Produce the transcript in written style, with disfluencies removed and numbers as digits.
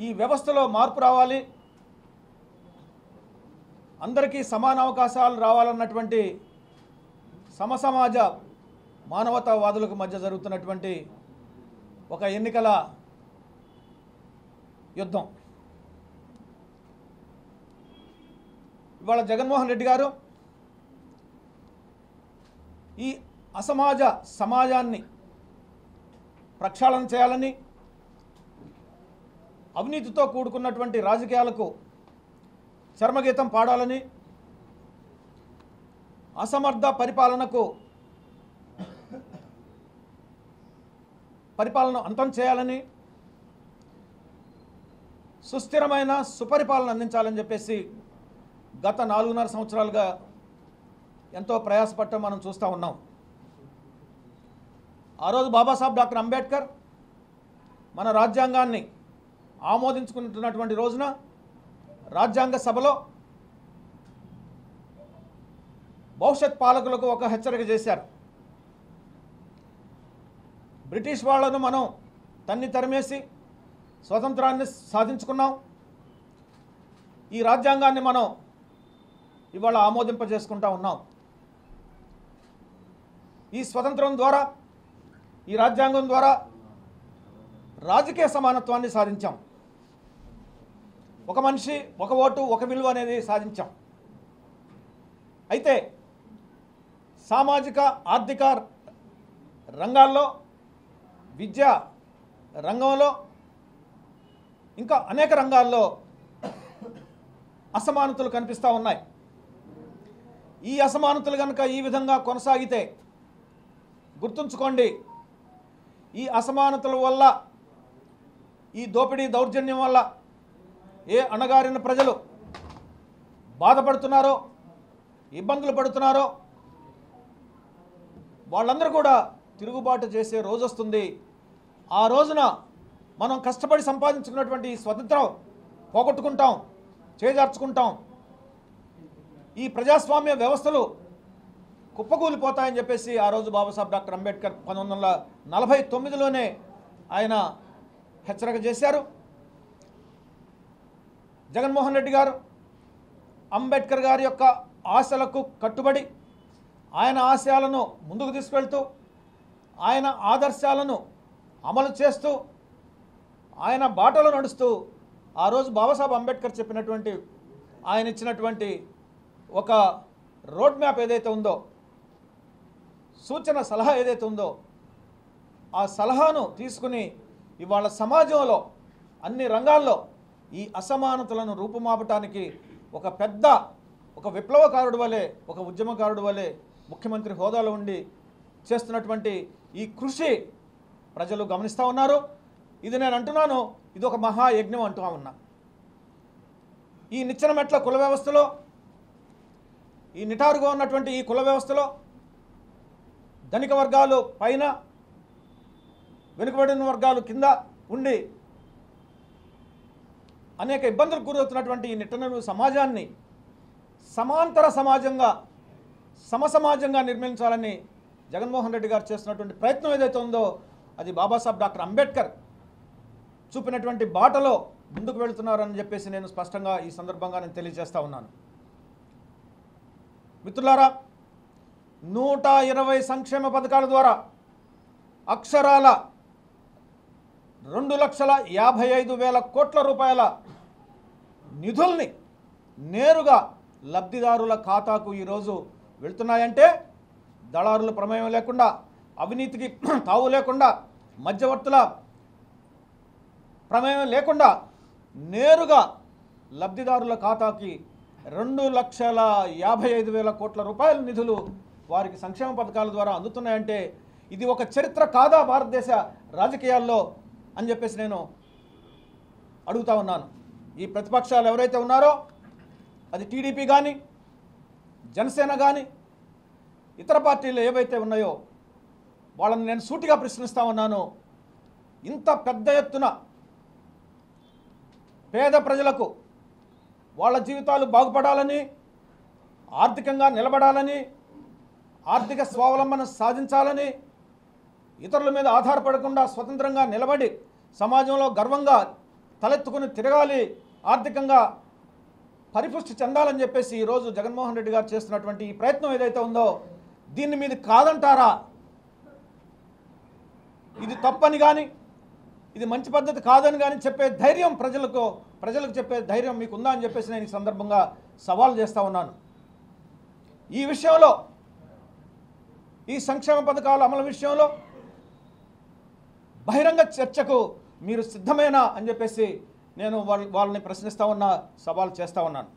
ఈ వ్యవస్థలో మార్పు రావాలి, అందరికీ సమాన అవకాశాలు రావాలన్నటువంటి సమసమాజ మానవతావాదులకు మధ్య జరుగుతున్నటువంటి ఒక ఎన్నికల యుద్ధం. ఇవాళ జగన్మోహన్ రెడ్డి గారు ఈ అసమాజ సమాజాన్ని ప్రక్షాళన చేయాలని, అవినీతితో కూడుకున్నటువంటి రాజకీయాలకు చర్మగీతం పాడాలని, అసమర్థ పరిపాలన అంతం చేయాలని, సుస్థిరమైన సుపరిపాలన అందించాలని చెప్పేసి గత 4.5 సంవత్సరాలుగా ఎంతో ప్రయాసపడటం మనం చూస్తూ ఉన్నాం. ఆ రోజు బాబాసాహెబ్ డాక్టర్ అంబేద్కర్ మన రాజ్యాంగాన్ని ఆమోదించుకుంటున్నటువంటి రోజున రాజ్యాంగ సభలో భవిష్యత్ పాలకులకు ఒక హెచ్చరిక చేశారు. బ్రిటిష్ వాళ్ళను మనం తరిమేసి స్వతంత్రాన్ని సాధించుకున్నాం. ఈ రాజ్యాంగాన్ని మనం ఇవాళ ఆమోదింపజేసుకుంటా ఉన్నాం. ఈ స్వతంత్రం ద్వారా, ఈ రాజ్యాంగం ద్వారా రాజకీయ సమానత్వాన్ని సాధించాం. ఒక మనిషి, ఒక ఓటు, ఒక విలువ అనేది సాధించాం. అయితే సామాజిక ఆర్థిక రంగాల్లో, విద్యా రంగంలో, ఇంకా అనేక రంగాల్లో అసమానతలు కనిపిస్తూ ఉన్నాయి. ఈ అసమానతలు కనుక ఈ విధంగా కొనసాగితే గుర్తుంచుకోండి, ఈ అసమానతల వల్ల, ఈ దోపిడీ దౌర్జన్యం వల్ల ఏ అణగారిన ప్రజలు బాధపడుతున్నారో, ఇబ్బందులు పడుతున్నారో వాళ్ళందరూ కూడా తిరుగుబాటు చేసే రోజు వస్తుంది. ఆ రోజున మనం కష్టపడి సంపాదించుకున్నటువంటి స్వతంత్రం పోగొట్టుకుంటాం, చేజార్చుకుంటాం. ఈ ప్రజాస్వామ్య వ్యవస్థలు కుప్పకూలిపోతాయని చెప్పేసి ఆ రోజు బాబాసాహెబ్ డాక్టర్ అంబేద్కర్ 1949లోనే ఆయన హెచ్చరిక చేశారు. జగన్మోహన్ రెడ్డి గారు అంబేద్కర్ గారి యొక్క ఆశలకు కట్టుబడి, ఆయన ఆశయాలను ముందుకు తీసుకెళ్తూ, ఆయన ఆదర్శాలను అమలు చేస్తూ, ఆయన బాటలో నడుస్తూ ఆ రోజు బాబాసాహెబ్ అంబేద్కర్ చెప్పినటువంటి, ఆయన ఇచ్చినటువంటి ఒక రోడ్ మ్యాప్ ఏదైతే ఉందో, సూచన సలహా ఏదైతే ఉందో, ఆ సలహాను తీసుకుని ఇవాళ సమాజంలో అన్ని రంగాల్లో ఈ అసమానతలను రూపుమాపటానికి ఒక విప్లవకారుడు వలె, ఒక ఉద్యమకారుడు వలె ముఖ్యమంత్రి హోదాలో ఉండి చేస్తున్నటువంటి ఈ కృషి ప్రజలు గమనిస్తూ ఉన్నారు. ఇది నేను అంటున్నాను, ఇది ఒక మహాయజ్ఞం అంటూ ఉన్నా. ఈ నిచ్చెన మెట్ల కుల వ్యవస్థలో, ఈ నిటారుగా ఉన్నటువంటి ఈ కుల వ్యవస్థలో ధనిక వర్గాలు పైన, వెనుకబడిన వర్గాలు కింద ఉండి అనేక ఇబ్బందులకు గురవుతున్నటువంటి ఈ నిట్టనలు సమాజాన్ని సమాంతర సమాజంగా, సమసమాజంగా నిర్మించాలని జగన్మోహన్ రెడ్డి గారు చేస్తున్నటువంటి ప్రయత్నం ఏదైతే ఉందో, అది బాబాసాహెబ్ డాక్టర్ అంబేద్కర్ చూపినటువంటి బాటలో ముందుకు వెళుతున్నారని చెప్పేసి నేను స్పష్టంగా ఈ సందర్భంగా నేను తెలియజేస్తా ఉన్నాను. మిత్రులారా, 120 సంక్షేమ పథకాల ద్వారా అక్షరాల 2,55,000 కోట్ల రూపాయల నిధుల్ని నేరుగా లబ్ధిదారుల ఖాతాకు ఈరోజు వెళ్తున్నాయంటే, దళారుల ప్రమేయం లేకుండా, అవినీతికి తావు లేకుండా, మధ్యవర్తుల ప్రమేయం లేకుండా నేరుగా లబ్ధిదారుల ఖాతాకి 2,55,000 కోట్ల రూపాయల నిధులు వారికి సంక్షేమ పథకాల ద్వారా అందుతున్నాయంటే ఇది ఒక చరిత్ర కాదా భారతదేశ రాజకీయాల్లో అని చెప్పేసి నేను అడుగుతా ఉన్నాను. ఈ ప్రతిపక్షాలు ఎవరైతే ఉన్నారో, అది టీడీపీ కానీ, జనసేన కానీ, ఇతర పార్టీలు ఏవైతే ఉన్నాయో వాళ్ళని నేను సూటిగా ప్రశ్నిస్తూ ఉన్నాను. ఇంత పెద్ద ఎత్తున పేద ప్రజలకు వాళ్ళ జీవితాలు బాగుపడాలని, ఆర్థికంగా నిలబడాలని, ఆర్థిక స్వావలంబన సాధించాలని, ఇతరుల మీద ఆధారపడకుండా స్వతంత్రంగా నిలబడి సమాజంలో గర్వంగా తలెత్తుకుని తిరగాలి, ఆర్థికంగా పరిపుష్టి చెందాలని చెప్పేసి ఈరోజు జగన్మోహన్ రెడ్డి గారు చేస్తున్నటువంటి ఈ ప్రయత్నం ఏదైతే ఉందో దీన్ని మీద కాదంటారా? ఇది తప్పని కానీ ఇది మంచి పద్ధతి కాదని కానీ చెప్పే ధైర్యం ప్రజలకు చెప్పే ధైర్యం మీకు ఉందా అని చెప్పేసి నేను ఈ సందర్భంగా సవాల్ చేస్తూ ఉన్నాను. ఈ విషయంలో, ఈ సంక్షేమ పథకాల అమలు విషయంలో బహిరంగ చర్చకు మీరు సిద్ధమేనా అని చెప్పేసి నేను వాళ్ళని ప్రశ్నిస్తూ ఉన్నా, సవాల్ చేస్తూ ఉన్నాను.